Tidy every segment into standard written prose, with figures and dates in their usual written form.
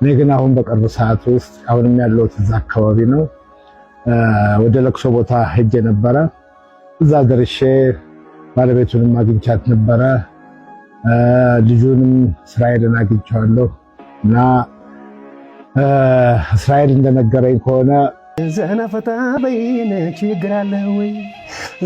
እኔ ግን አሁን በቅርብ ሰዓት ውስጥ አሁንም ያለሁት እዛ አካባቢ ነው። ወደ ለቅሶ ቦታ ሄጄ ነበረ። እዛ ደርሼ ባለቤቱንም አግኝቻት ነበረ። ልጁንም እስራኤልን አግኝቼዋለሁ እና እስራኤል እንደነገረኝ ከሆነ ዘና ፈታ በይን ችግር አለ ወይ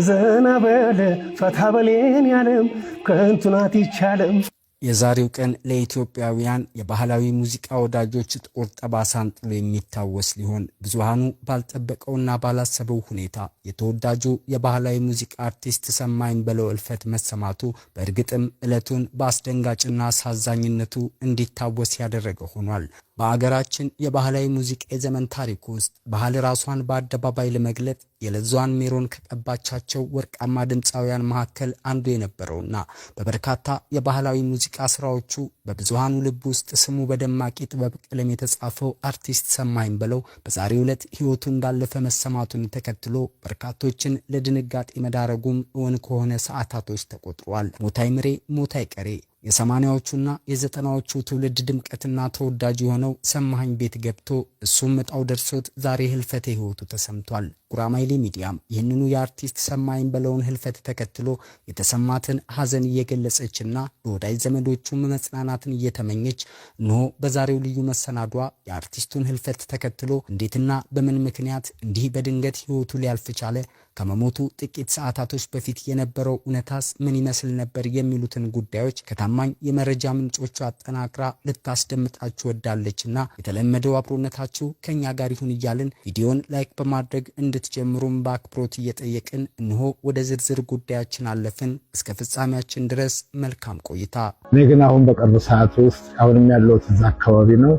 ዘና በለ ፈታ በሌን ያለም ከንቱ ናት ይቻለም። የዛሬው ቀን ለኢትዮጵያውያን የባህላዊ ሙዚቃ ወዳጆች ጥቁር ጠባሳን ጥሎ የሚታወስ ሊሆን ብዙሃኑ ባልጠበቀውና ባላሰበው ሁኔታ የተወዳጁ የባህላዊ ሙዚቃ አርቲስት ሰማኝ በለው እልፈት መሰማቱ በእርግጥም ዕለቱን በአስደንጋጭና አሳዛኝነቱ እንዲታወስ ያደረገ ሆኗል። በአገራችን የባህላዊ ሙዚቃ የዘመን ታሪክ ውስጥ ባህል ራሷን በአደባባይ ለመግለጥ የለዛዋን ሜሮን ከቀባቻቸው ወርቃማ ድምፃውያን መካከል አንዱ የነበረውና በበርካታ የባህላዊ ሙዚቃ ስራዎቹ በብዙሃኑ ልብ ውስጥ ስሙ በደማቅ የጥበብ ቀለም የተጻፈው አርቲስት ሰማኝ በለው በዛሬው ዕለት ሕይወቱ እንዳለፈ መሰማቱን ተከትሎ በርካቶችን ለድንጋጤ መዳረጉም እውን ከሆነ ሰዓታቶች ተቆጥሯል። ሞታይ ምሬ ሞታይ ቀሬ የሰማንያዎቹና የዘጠናዎቹ ትውልድ ድምቀትና ተወዳጅ የሆነው ሰማኝ ቤት ገብቶ እሱም መጣው ደርሶት ዛሬ ህልፈተ ሕይወቱ ተሰምቷል። ጉራማይሌ ሚዲያም ይህንኑ የአርቲስት ሰማኝ በለውን ህልፈት ተከትሎ የተሰማትን ሐዘን እየገለጸችና ለወዳጅ ዘመዶቹም መጽናናትን እየተመኘች እንሆ በዛሬው ልዩ መሰናዷ የአርቲስቱን ህልፈት ተከትሎ እንዴትና በምን ምክንያት እንዲህ በድንገት ሕይወቱ ሊያልፍ ቻለ፣ ከመሞቱ ጥቂት ሰዓታቶች በፊት የነበረው እውነታስ ምን ይመስል ነበር የሚሉትን ጉዳዮች ከታማኝ የመረጃ ምንጮቹ አጠናቅራ ልታስደምጣችሁ ወዳለችና የተለመደው አብሮነታችሁ ከኛ ጋር ይሁን እያልን ቪዲዮን ላይክ በማድረግ እንድትጀምሩም በአክብሮት እየጠየቅን እንሆ ወደ ዝርዝር ጉዳያችን አለፍን። እስከ ፍጻሜያችን ድረስ መልካም ቆይታ። እኔ ግን አሁን በቅርብ ሰዓት ውስጥ አሁንም ያለሁት እዛ አካባቢ ነው።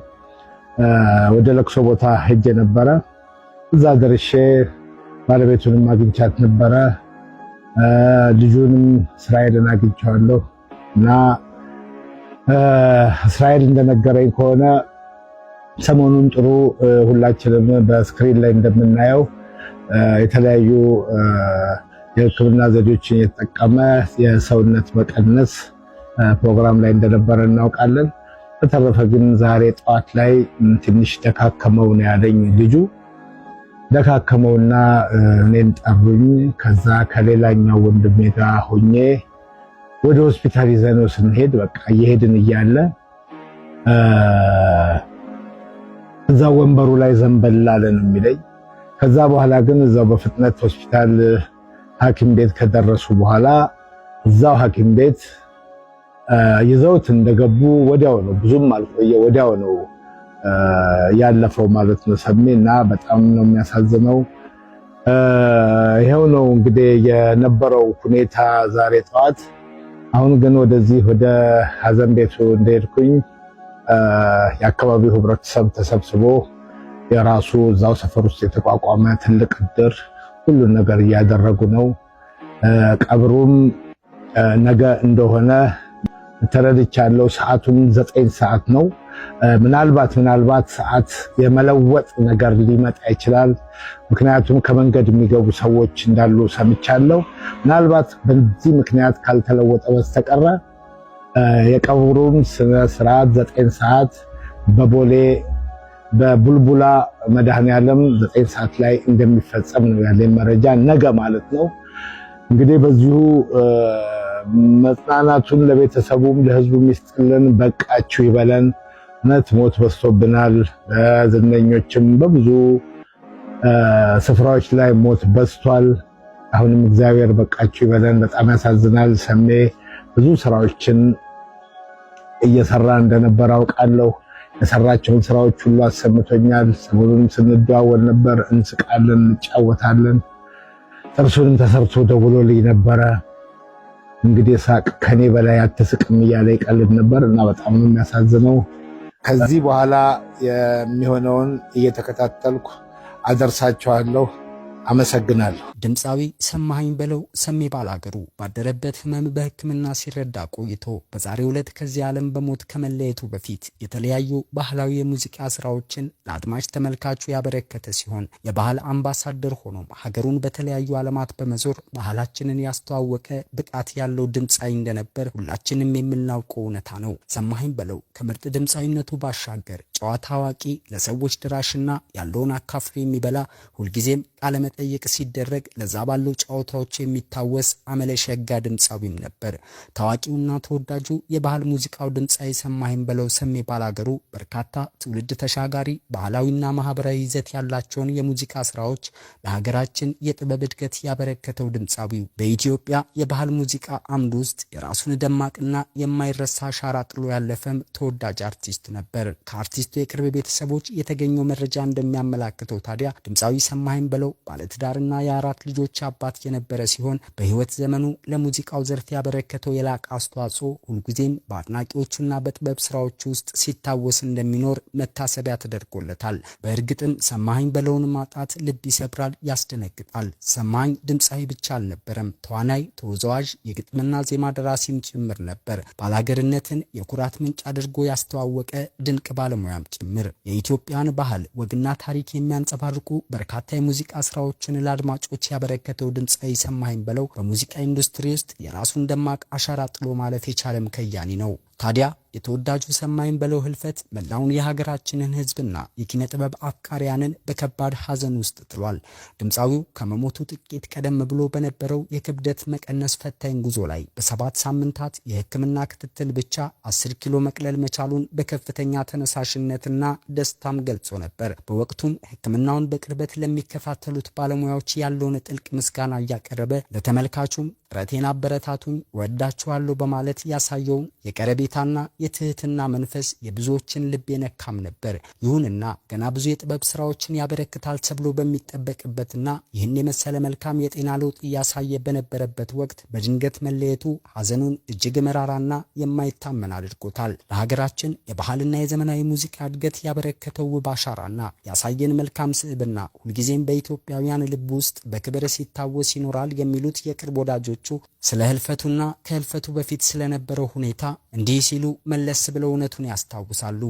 ወደ ለቅሶ ቦታ ሄጄ ነበረ። እዛ ደርሼ ባለቤቱንም አግኝቻት ነበረ። ልጁንም እስራኤልን አግኝቼዋለሁ እና እስራኤል እንደነገረኝ ከሆነ ሰሞኑን ጥሩ ሁላችንም በስክሪን ላይ እንደምናየው የተለያዩ የሕክምና ዘዴዎችን የተጠቀመ የሰውነት መቀነስ ፕሮግራም ላይ እንደነበረ እናውቃለን። በተረፈ ግን ዛሬ ጠዋት ላይ ትንሽ ደካከመው ነው ያለኝ ልጁ። ደካከመውና እኔን ጠሩኝ። ከዛ ከሌላኛው ወንድሜ ጋር ሆኜ ወደ ሆስፒታል ይዘነው ስንሄድ በቃ እየሄድን እያለ እዛ ወንበሩ ላይ ዘንበል አለ ነው የሚለኝ። ከዛ በኋላ ግን እዛው በፍጥነት ሆስፒታል ሐኪም ቤት ከደረሱ በኋላ እዛው ሐኪም ቤት ይዘውት እንደገቡ ወዲያው ነው፣ ብዙም አልቆየ፣ ወዲያው ነው ያለፈው ማለት ነው ሰሜና። በጣም ነው የሚያሳዝነው። ይሄው ነው እንግዲህ የነበረው ሁኔታ ዛሬ ጠዋት። አሁን ግን ወደዚህ ወደ ሐዘን ቤቱ እንደሄድኩኝ የአካባቢው ህብረተሰብ ተሰብስቦ የራሱ እዛው ሰፈር ውስጥ የተቋቋመ ትልቅ እድር ሁሉን ነገር እያደረጉ ነው። ቀብሩም ነገ እንደሆነ ተረድቻለሁ። ሰዓቱም 9 ሰዓት ነው። ምናልባት ሰዓት የመለወጥ ነገር ሊመጣ ይችላል። ምክንያቱም ከመንገድ የሚገቡ ሰዎች እንዳሉ ሰምቻለሁ። ምናልባት በዚህ ምክንያት ካልተለወጠ በስተቀረ የቀብሩም ስነ ስርዓት 9 ሰዓት በቦሌ በቡልቡላ መድኃኔዓለም 9 ሰዓት ላይ እንደሚፈጸም ነው ያለኝ መረጃ፣ ነገ ማለት ነው። እንግዲህ በዚሁ መጽናናቱን ለቤተሰቡም ለህዝቡም ይስጥልን፣ በቃችሁ ይበለን። እውነት ሞት በዝቶብናል። ዝነኞችም በብዙ ስፍራዎች ላይ ሞት በዝቷል። አሁንም እግዚአብሔር በቃችሁ ይበለን። በጣም ያሳዝናል። ሰሜ ብዙ ስራዎችን እየሰራ እንደነበር አውቃለሁ። የሰራቸውን ስራዎች ሁሉ አሰምቶኛል። ሰሞኑን ስንደዋወል ነበር፣ እንስቃለን፣ እንጫወታለን። ጥርሱንም ተሰርቶ ደውሎልኝ ነበረ። እንግዲህ ሳቅ ከኔ በላይ አትስቅም እያለ ይቀልድ ነበር እና በጣም ነው የሚያሳዝነው። ከዚህ በኋላ የሚሆነውን እየተከታተልኩ አደርሳችኋለሁ። አመሰግናለሁ። ድምፃዊ ሰማኝ በለው ሰሜ ባላገሩ ባደረበት ህመም በሕክምና ሲረዳ ቆይቶ በዛሬው ዕለት ከዚህ ዓለም በሞት ከመለየቱ በፊት የተለያዩ ባህላዊ የሙዚቃ ስራዎችን ለአድማጭ ተመልካቹ ያበረከተ ሲሆን የባህል አምባሳደር ሆኖም ሀገሩን በተለያዩ ዓለማት በመዞር ባህላችንን ያስተዋወቀ ብቃት ያለው ድምፃዊ እንደነበር ሁላችንም የምናውቀው እውነታ ነው። ሰማኝ በለው ከምርጥ ድምፃዊነቱ ባሻገር የጨዋታ አዋቂ፣ ለሰዎች ድራሽና ያለውን አካፍሎ የሚበላ ሁልጊዜም ቃለ መጠይቅ ሲደረግ ለዛ ባለው ጨዋታዎች የሚታወስ አመለሸጋ ድምፃዊም ነበር። ታዋቂውና ተወዳጁ የባህል ሙዚቃው ድምፃዊ ሰማኸኝ በለው ሰሜ ባላገሩ በርካታ ትውልድ ተሻጋሪ ባህላዊና ማህበራዊ ይዘት ያላቸውን የሙዚቃ ስራዎች ለሀገራችን የጥበብ እድገት ያበረከተው ድምፃዊው በኢትዮጵያ የባህል ሙዚቃ አምድ ውስጥ የራሱን ደማቅና የማይረሳ አሻራ ጥሎ ያለፈም ተወዳጅ አርቲስት ነበር። ከአርቲስቱ የቅርብ ቤተሰቦች የተገኘው መረጃ እንደሚያመላክተው ታዲያ ድምፃዊ ሰማኸኝ በለው ባለትዳርና የአራት ልጆች አባት የነበረ ሲሆን በህይወት ዘመኑ ለሙዚቃው ዘርፍ ያበረከተው የላቀ አስተዋጽኦ ሁልጊዜም በአድናቂዎቹና በጥበብ ስራዎች ውስጥ ሲታወስ እንደሚኖር መታሰቢያ ተደርጎለታል። በእርግጥም ሰማኸኝ በለውን ማጣት ልብ ይሰብራል፣ ያስደነግጣል። ሰማኸኝ ድምፃዊ ብቻ አልነበረም፣ ተዋናይ፣ ተወዛዋዥ፣ የግጥምና ዜማ ደራሲም ጭምር ነበር። ባላገርነትን የኩራት ምንጭ አድርጎ ያስተዋወቀ ድንቅ ባለሙያም ጭምር። የኢትዮጵያን ባህል ወግና ታሪክ የሚያንጸባርቁ በርካታ የሙዚቃ ስራዎችን ለአድማጮች ያበረከተው ድምፃዊ ሰማኸኝ በለው በሙዚቃ ኢንዱስትሪ ውስጥ የራሱን ደማቅ አሻራ ጥሎ ማለፍ የቻለም ከያኒ ነው። ታዲያ የተወዳጁ ሰማኸኝ በለው ህልፈት መላውን የሀገራችንን ህዝብና የኪነ ጥበብ አፍቃሪያንን በከባድ ሐዘን ውስጥ ጥሏል። ድምፃዊው ከመሞቱ ጥቂት ቀደም ብሎ በነበረው የክብደት መቀነስ ፈታኝ ጉዞ ላይ በ7 ሳምንታት የህክምና ክትትል ብቻ 10 ኪሎ መቅለል መቻሉን በከፍተኛ ተነሳሽነትና ደስታም ገልጾ ነበር። በወቅቱም ህክምናውን በቅርበት ለሚከታተሉት ባለሙያዎች ያለውን ጥልቅ ምስጋና እያቀረበ ለተመልካቹም ጥረቴን አበረታቱኝ፣ ወዳችኋለሁ በማለት ያሳየውን የቀረቤታና የትህትና መንፈስ የብዙዎችን ልብ የነካም ነበር። ይሁንና ገና ብዙ የጥበብ ስራዎችን ያበረክታል ተብሎ በሚጠበቅበትና ይህን የመሰለ መልካም የጤና ለውጥ እያሳየ በነበረበት ወቅት በድንገት መለየቱ ሐዘኑን እጅግ መራራና የማይታመን አድርጎታል። ለሀገራችን የባህልና የዘመናዊ ሙዚቃ እድገት ያበረከተው ውብ አሻራና ያሳየን መልካም ስዕብና ሁልጊዜም በኢትዮጵያውያን ልብ ውስጥ በክብር ሲታወስ ይኖራል የሚሉት የቅርብ ወዳጆቹ ስለ ህልፈቱና ከህልፈቱ በፊት ስለነበረው ሁኔታ እንዲህ ሲሉ መለስ ብለው እውነቱን ያስታውሳሉ።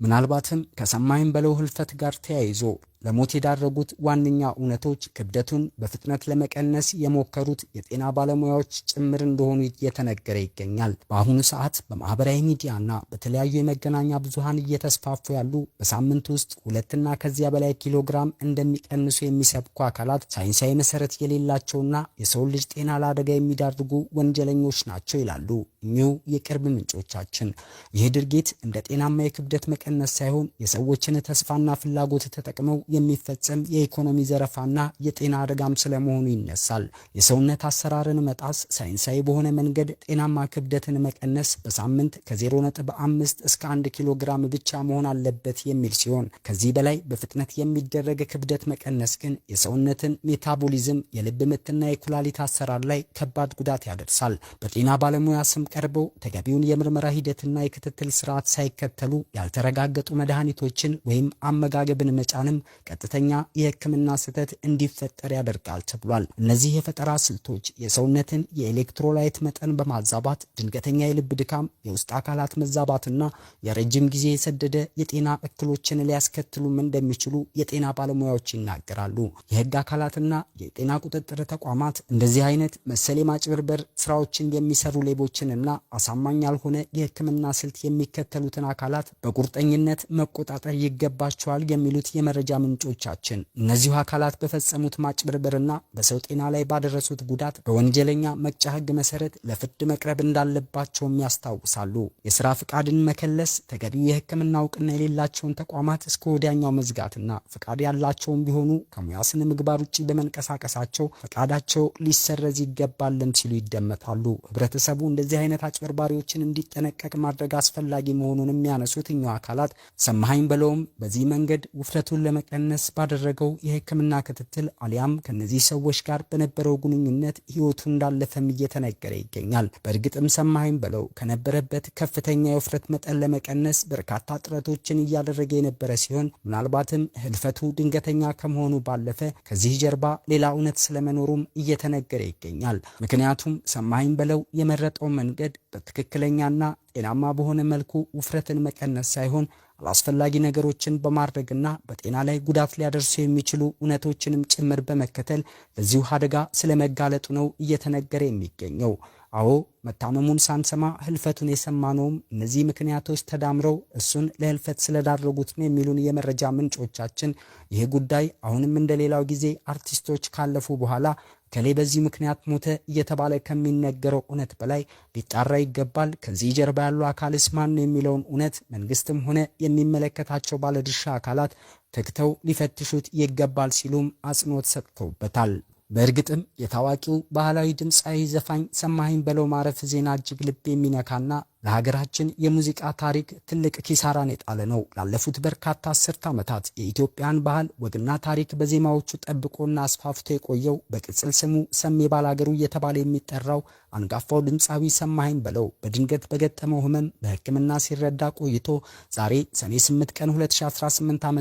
ምናልባትም ከሰማኸኝ በለው ህልፈት ጋር ተያይዞ ለሞት የዳረጉት ዋነኛ እውነቶች ክብደቱን በፍጥነት ለመቀነስ የሞከሩት የጤና ባለሙያዎች ጭምር እንደሆኑ እየተነገረ ይገኛል። በአሁኑ ሰዓት በማህበራዊ ሚዲያና በተለያዩ የመገናኛ ብዙሃን እየተስፋፉ ያሉ በሳምንት ውስጥ 2 እና ከዚያ በላይ ኪሎግራም እንደሚቀንሱ የሚሰብኩ አካላት ሳይንሳዊ መሰረት የሌላቸውና የሰው ልጅ ጤና ለአደጋ የሚዳርጉ ወንጀለኞች ናቸው ይላሉ እኚሁ የቅርብ ምንጮቻችን። ይህ ድርጊት እንደ ጤናማ የክብደት መቀነስ ሳይሆን የሰዎችን ተስፋና ፍላጎት ተጠቅመው የሚፈጸም የኢኮኖሚ ዘረፋና የጤና አደጋም ስለመሆኑ ይነሳል። የሰውነት አሰራርን መጣስ፣ ሳይንሳዊ በሆነ መንገድ ጤናማ ክብደትን መቀነስ በሳምንት ከ0.5 እስከ 1 ኪሎ ግራም ብቻ መሆን አለበት የሚል ሲሆን ከዚህ በላይ በፍጥነት የሚደረግ ክብደት መቀነስ ግን የሰውነትን ሜታቦሊዝም፣ የልብ ምትና የኩላሊት አሰራር ላይ ከባድ ጉዳት ያደርሳል። በጤና ባለሙያ ስም ቀርበው ተገቢውን የምርመራ ሂደትና የክትትል ስርዓት ሳይከተሉ ያልተረጋገጡ መድኃኒቶችን ወይም አመጋገብን መጫንም ቀጥተኛ የህክምና ስህተት እንዲፈጠር ያደርጋል ተብሏል። እነዚህ የፈጠራ ስልቶች የሰውነትን የኤሌክትሮላይት መጠን በማዛባት ድንገተኛ የልብ ድካም፣ የውስጥ አካላት መዛባትና የረጅም ጊዜ የሰደደ የጤና እክሎችን ሊያስከትሉም እንደሚችሉ የጤና ባለሙያዎች ይናገራሉ። የህግ አካላትና የጤና ቁጥጥር ተቋማት እንደዚህ አይነት መሰል የማጭበርበር ስራዎችን የሚሰሩ ሌቦችንና አሳማኝ ያልሆነ የህክምና ስልት የሚከተሉትን አካላት በቁርጠኝነት መቆጣጠር ይገባቸዋል የሚሉት የመረጃ ምንጮቻችን እነዚሁ አካላት በፈጸሙት ማጭበርበርና በሰው ጤና ላይ ባደረሱት ጉዳት በወንጀለኛ መቅጫ ህግ መሰረት ለፍርድ መቅረብ እንዳለባቸውም ያስታውሳሉ። የስራ ፍቃድን መከለስ፣ ተገቢው የህክምና እውቅና የሌላቸውን ተቋማት እስከ ወዲያኛው መዝጋትና ፍቃድ ያላቸውም ቢሆኑ ከሙያ ስነ ምግባር ውጭ በመንቀሳቀሳቸው ፍቃዳቸው ሊሰረዝ ይገባልም ሲሉ ይደመጣሉ። ህብረተሰቡ እንደዚህ አይነት አጭበርባሪዎችን እንዲጠነቀቅ ማድረግ አስፈላጊ መሆኑን የሚያነሱት እኛው አካላት ሰማኸኝ በለውም በዚህ መንገድ ውፍረቱን ለመቀነስ ባደረገው የህክምና ክትትል አሊያም ከነዚህ ሰዎች ጋር በነበረው ግንኙነት ህይወቱ እንዳለፈም እየተነገረ ይገኛል። በእርግጥም ሰማኸኝ በለው ከነበረበት ከፍተኛ የውፍረት መጠን ለመቀነስ በርካታ ጥረቶችን እያደረገ የነበረ ሲሆን ምናልባትም ህልፈቱ ድንገተኛ ከመሆኑ ባለፈ ከዚህ ጀርባ ሌላ እውነት ስለመኖሩም እየተነገረ ይገኛል። ምክንያቱም ሰማኸኝ በለው የመረጠው መንገድ በትክክለኛና ጤናማ በሆነ መልኩ ውፍረትን መቀነስ ሳይሆን አላስፈላጊ ነገሮችን በማድረግና በጤና ላይ ጉዳት ሊያደርሱ የሚችሉ እውነቶችንም ጭምር በመከተል ለዚሁ አደጋ ስለመጋለጡ ነው እየተነገረ የሚገኘው። አዎ መታመሙን ሳንሰማ ህልፈቱን የሰማነውም እነዚህ ምክንያቶች ተዳምረው እሱን ለህልፈት ስለዳረጉት ነው የሚሉን የመረጃ ምንጮቻችን፣ ይህ ጉዳይ አሁንም እንደሌላው ጊዜ አርቲስቶች ካለፉ በኋላ ከሌ በዚህ ምክንያት ሞተ እየተባለ ከሚነገረው እውነት በላይ ሊጣራ ይገባል። ከዚህ ጀርባ ያለው አካልስ ማን ነው የሚለውን እውነት መንግስትም ሆነ የሚመለከታቸው ባለድርሻ አካላት ተግተው ሊፈትሹት ይገባል ሲሉም አጽንኦት ሰጥተውበታል። በእርግጥም የታዋቂው ባህላዊ ድምፃዊ ዘፋኝ ሰማኸኝ በለው ማረፍ ዜና እጅግ ልብ የሚነካና ለሀገራችን የሙዚቃ ታሪክ ትልቅ ኪሳራን የጣለ ነው። ላለፉት በርካታ አስርት ዓመታት የኢትዮጵያን ባህል ወግና ታሪክ በዜማዎቹ ጠብቆና አስፋፍቶ የቆየው በቅጽል ስሙ ሰሜ ባላገሩ እየተባለ የሚጠራው አንጋፋው ድምፃዊ ሰማኸኝ በለው በድንገት በገጠመው ህመም በሕክምና ሲረዳ ቆይቶ ዛሬ ሰኔ 8 ቀን 2018 ዓ.ም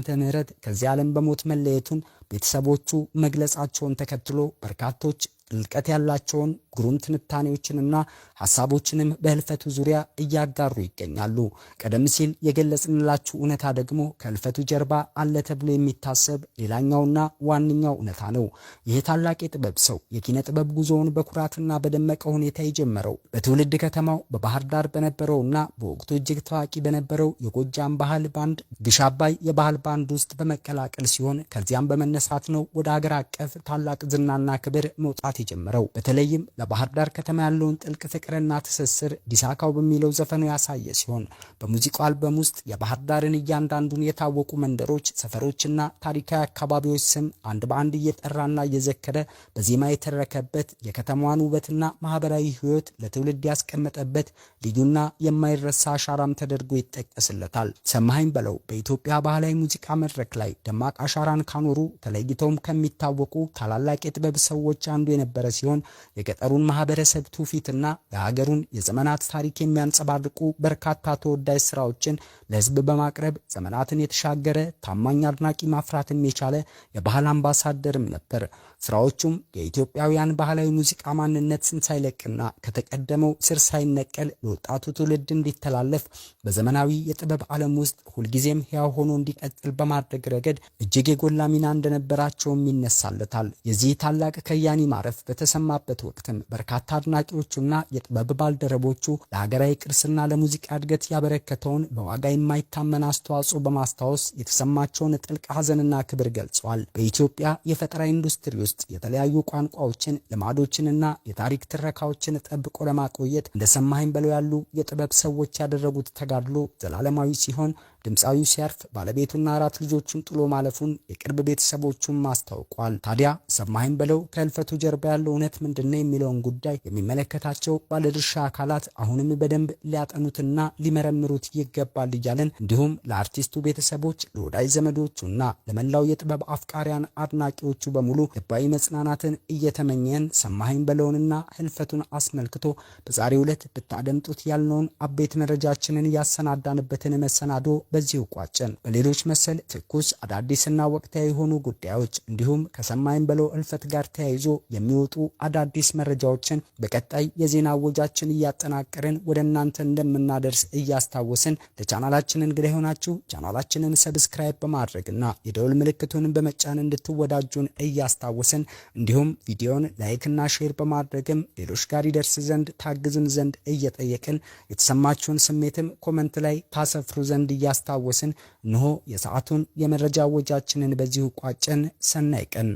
ከዚህ ዓለም በሞት መለየቱን ቤተሰቦቹ መግለጻቸውን ተከትሎ በርካቶች ጥልቀት ያላቸውን ግሩም ትንታኔዎችንና ሐሳቦችንም በህልፈቱ ዙሪያ እያጋሩ ይገኛሉ። ቀደም ሲል የገለጽንላችሁ እውነታ ደግሞ ከህልፈቱ ጀርባ አለ ተብሎ የሚታሰብ ሌላኛውና ዋነኛው እውነታ ነው። ይህ ታላቅ የጥበብ ሰው የኪነ ጥበብ ጉዞውን በኩራትና በደመቀ ሁኔታ የጀመረው በትውልድ ከተማው በባህር ዳር በነበረውና በወቅቱ እጅግ ታዋቂ በነበረው የጎጃም ባህል ባንድ ግሽ አባይ የባህል ባንድ ውስጥ በመቀላቀል ሲሆን ከዚያም በመነሳት ነው ወደ ሀገር አቀፍ ታላቅ ዝናና ክብር መውጣት የጀመረው። በተለይም ለባህር ዳር ከተማ ያለውን ጥልቅ ፍቅርና ትስስር ዲሳካው በሚለው ዘፈኑ ያሳየ ሲሆን በሙዚቃው አልበም ውስጥ የባህር ዳርን እያንዳንዱን የታወቁ መንደሮች፣ ሰፈሮችና ታሪካዊ አካባቢዎች ስም አንድ በአንድ እየጠራና እየዘከረ በዜማ የተረከበት የከተማዋን ውበትና ማህበራዊ ህይወት ለትውልድ ያስቀመጠበት ልዩና የማይረሳ አሻራም ተደርጎ ይጠቀስለታል። ሰማኸኝ በለው በኢትዮጵያ ባህላዊ ሙዚቃ መድረክ ላይ ደማቅ አሻራን ካኖሩ ተለይተውም ከሚታወቁ ታላላቅ የጥበብ ሰዎች አንዱ የነበረ ሲሆን የገጠሩን ማህበረሰብ ትውፊትና የሀገሩን የዘመናት ታሪክ የሚያንጸባርቁ በርካታ ተወዳጅ ስራዎችን ለህዝብ በማቅረብ ዘመናትን የተሻገረ ታማኝ አድናቂ ማፍራትም የቻለ የባህል አምባሳደርም ነበር። ስራዎቹም የኢትዮጵያውያን ባህላዊ ሙዚቃ ማንነትን ሳይለቅና ከተቀደመው ስር ሳይነቀል ለወጣቱ ትውልድ እንዲተላለፍ በዘመናዊ የጥበብ ዓለም ውስጥ ሁልጊዜም ሕያው ሆኖ እንዲቀጥል በማድረግ ረገድ እጅግ የጎላ ሚና እንደነበራቸውም ይነሳለታል። የዚህ ታላቅ ከያኒ ማረፍ በተሰማበት ወቅትም በርካታ አድናቂዎቹና የጥበብ ባልደረቦቹ ለሀገራዊ ቅርስና ለሙዚቃ እድገት ያበረከተውን በዋጋ የማይታመን አስተዋጽኦ በማስታወስ የተሰማቸውን ጥልቅ ሐዘንና ክብር ገልጸዋል። በኢትዮጵያ የፈጠራ ኢንዱስትሪ ውስጥ የተለያዩ ቋንቋዎችን፣ ልማዶችንና የታሪክ ትረካዎችን ጠብቆ ለማቆየት እንደ ሰማኸኝ በለው ያሉ የጥበብ ሰዎች ያደረጉት ተጋድሎ ዘላለማዊ ሲሆን ድምፃዊው ሲያርፍ ባለቤቱና 4 ልጆቹን ጥሎ ማለፉን የቅርብ ቤተሰቦቹም አስታውቋል። ታዲያ ሰማኸኝ በለው ከህልፈቱ ጀርባ ያለው እውነት ምንድነው የሚለውን ጉዳይ የሚመለከታቸው ባለድርሻ አካላት አሁንም በደንብ ሊያጠኑትና ሊመረምሩት ይገባል እያለን እንዲሁም ለአርቲስቱ ቤተሰቦች፣ ለወዳጅ ዘመዶቹና ለመላው የጥበብ አፍቃሪያን አድናቂዎቹ በሙሉ ልባዊ መጽናናትን እየተመኘን ሰማኸኝ በለውንና ህልፈቱን አስመልክቶ በዛሬው ዕለት ብታደምጡት ያልነውን አቤት መረጃችንን ያሰናዳንበትን መሰናዶ በዚሁ ቋጨን። በሌሎች መሰል ትኩስ አዳዲስና ወቅታዊ የሆኑ ጉዳዮች እንዲሁም ከሰማኸኝ በለው ህልፈት ጋር ተያይዞ የሚወጡ አዳዲስ መረጃዎችን በቀጣይ የዜና ወጃችን እያጠናቀርን ወደ እናንተ እንደምናደርስ እያስታወስን ለቻናላችን እንግዳ የሆናችሁ ቻናላችንን ሰብስክራይብ በማድረግና የደውል ምልክቱን በመጫን እንድትወዳጁን እያስታወስን እንዲሁም ቪዲዮን ላይክና ሼር በማድረግም ሌሎች ጋር ይደርስ ዘንድ ታግዙን ዘንድ እየጠየቅን የተሰማችሁን ስሜትም ኮመንት ላይ ታሰፍሩ ዘንድ እያስታወስን እንሆ የሰዓቱን የመረጃ ወጃችንን በዚሁ ቋጨን። ሰናይ ቀን።